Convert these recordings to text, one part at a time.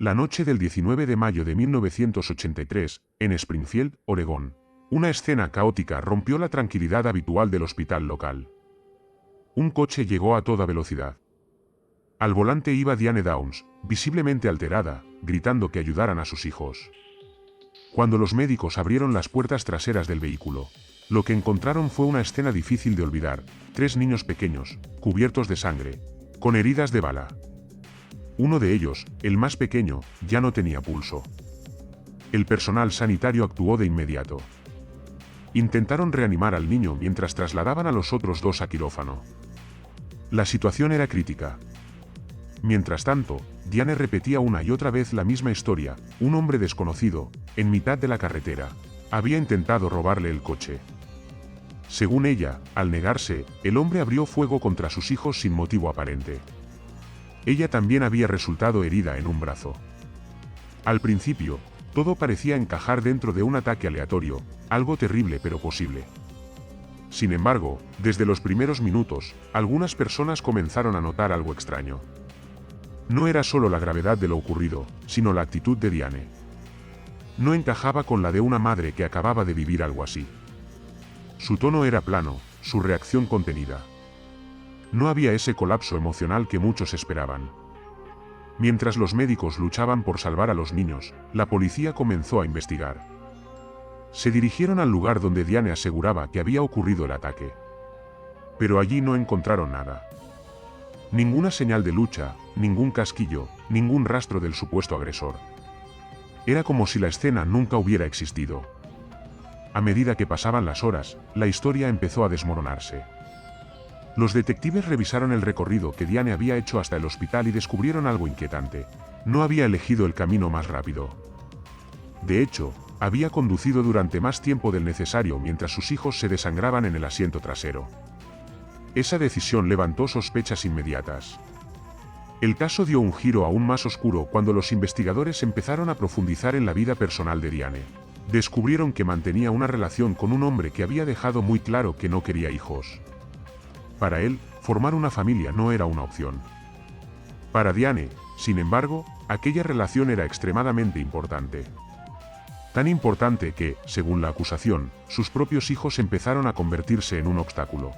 La noche del 19 de mayo de 1983, en Springfield, Oregón, una escena caótica rompió la tranquilidad habitual del hospital local. Un coche llegó a toda velocidad. Al volante iba Diane Downs, visiblemente alterada, gritando que ayudaran a sus hijos. Cuando los médicos abrieron las puertas traseras del vehículo, lo que encontraron fue una escena difícil de olvidar: 3 niños pequeños, cubiertos de sangre, con heridas de bala. Uno de ellos, el más pequeño, ya no tenía pulso. El personal sanitario actuó de inmediato. Intentaron reanimar al niño mientras trasladaban a los otros 2 a quirófano. La situación era crítica. Mientras tanto, Diane repetía una y otra vez la misma historia: un hombre desconocido, en mitad de la carretera, había intentado robarle el coche. Según ella, al negarse, el hombre abrió fuego contra sus hijos sin motivo aparente. Ella también había resultado herida en un brazo. Al principio, todo parecía encajar dentro de un ataque aleatorio, algo terrible pero posible. Sin embargo, desde los primeros minutos, algunas personas comenzaron a notar algo extraño. No era solo la gravedad de lo ocurrido, sino la actitud de Diane. No encajaba con la de una madre que acababa de vivir algo así. Su tono era plano, su reacción contenida. No había ese colapso emocional que muchos esperaban. Mientras los médicos luchaban por salvar a los niños, la policía comenzó a investigar. Se dirigieron al lugar donde Diane aseguraba que había ocurrido el ataque. Pero allí no encontraron nada. Ninguna señal de lucha, ningún casquillo, ningún rastro del supuesto agresor. Era como si la escena nunca hubiera existido. A medida que pasaban las horas, la historia empezó a desmoronarse. Los detectives revisaron el recorrido que Diane había hecho hasta el hospital y descubrieron algo inquietante: no había elegido el camino más rápido. De hecho, había conducido durante más tiempo del necesario mientras sus hijos se desangraban en el asiento trasero. Esa decisión levantó sospechas inmediatas. El caso dio un giro aún más oscuro cuando los investigadores empezaron a profundizar en la vida personal de Diane. Descubrieron que mantenía una relación con un hombre que había dejado muy claro que no quería hijos. Para él, formar una familia no era una opción. Para Diane, sin embargo, aquella relación era extremadamente importante. Tan importante que, según la acusación, sus propios hijos empezaron a convertirse en un obstáculo.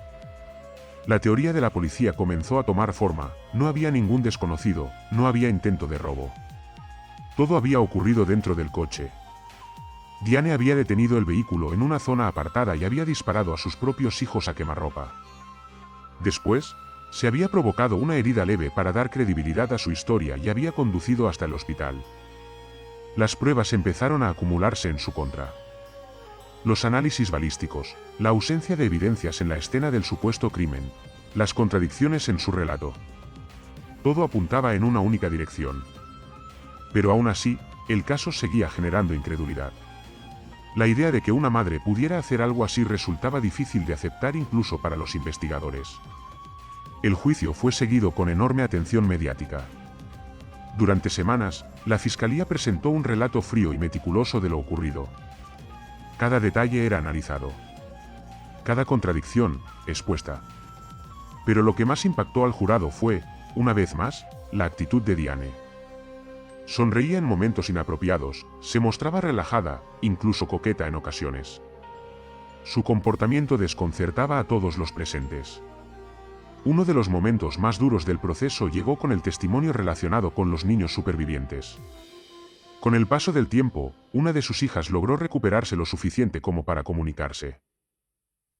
La teoría de la policía comenzó a tomar forma: no había ningún desconocido, no había intento de robo. Todo había ocurrido dentro del coche. Diane había detenido el vehículo en una zona apartada y había disparado a sus propios hijos a quemarropa. Después, se había provocado una herida leve para dar credibilidad a su historia y había conducido hasta el hospital. Las pruebas empezaron a acumularse en su contra. Los análisis balísticos, la ausencia de evidencias en la escena del supuesto crimen, las contradicciones en su relato. Todo apuntaba en una única dirección. Pero aún así, el caso seguía generando incredulidad. La idea de que una madre pudiera hacer algo así resultaba difícil de aceptar incluso para los investigadores. El juicio fue seguido con enorme atención mediática. Durante semanas, la fiscalía presentó un relato frío y meticuloso de lo ocurrido. Cada detalle era analizado. Cada contradicción, expuesta. Pero lo que más impactó al jurado fue, una vez más, la actitud de Diane. Sonreía en momentos inapropiados, se mostraba relajada, incluso coqueta en ocasiones. Su comportamiento desconcertaba a todos los presentes. Uno de los momentos más duros del proceso llegó con el testimonio relacionado con los niños supervivientes. Con el paso del tiempo, una de sus hijas logró recuperarse lo suficiente como para comunicarse.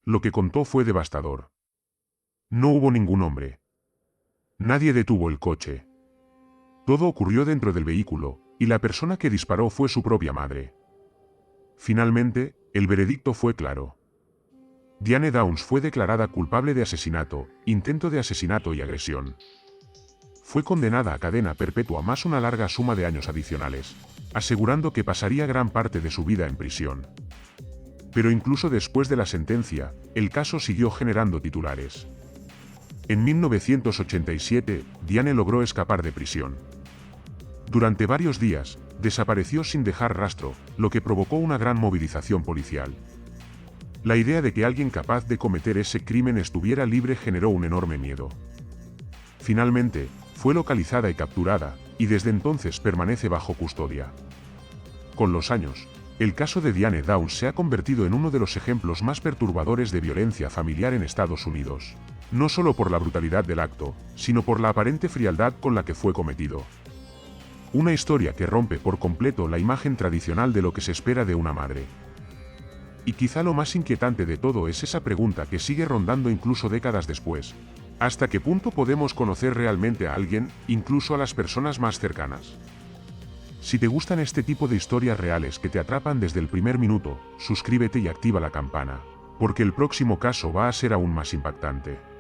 Lo que contó fue devastador. No hubo ningún hombre. Nadie detuvo el coche. Todo ocurrió dentro del vehículo, y la persona que disparó fue su propia madre. Finalmente, el veredicto fue claro. Diane Downs fue declarada culpable de asesinato, intento de asesinato y agresión. Fue condenada a cadena perpetua más una larga suma de años adicionales, asegurando que pasaría gran parte de su vida en prisión. Pero incluso después de la sentencia, el caso siguió generando titulares. En 1987, Diane logró escapar de prisión. Durante varios días, desapareció sin dejar rastro, lo que provocó una gran movilización policial. La idea de que alguien capaz de cometer ese crimen estuviera libre generó un enorme miedo. Finalmente, fue localizada y capturada, y desde entonces permanece bajo custodia. Con los años, el caso de Diane Downs se ha convertido en uno de los ejemplos más perturbadores de violencia familiar en Estados Unidos, no solo por la brutalidad del acto, sino por la aparente frialdad con la que fue cometido. Una historia que rompe por completo la imagen tradicional de lo que se espera de una madre. Y quizá lo más inquietante de todo es esa pregunta que sigue rondando incluso décadas después. ¿Hasta qué punto podemos conocer realmente a alguien, incluso a las personas más cercanas? Si te gustan este tipo de historias reales que te atrapan desde el primer minuto, suscríbete y activa la campana, porque el próximo caso va a ser aún más impactante.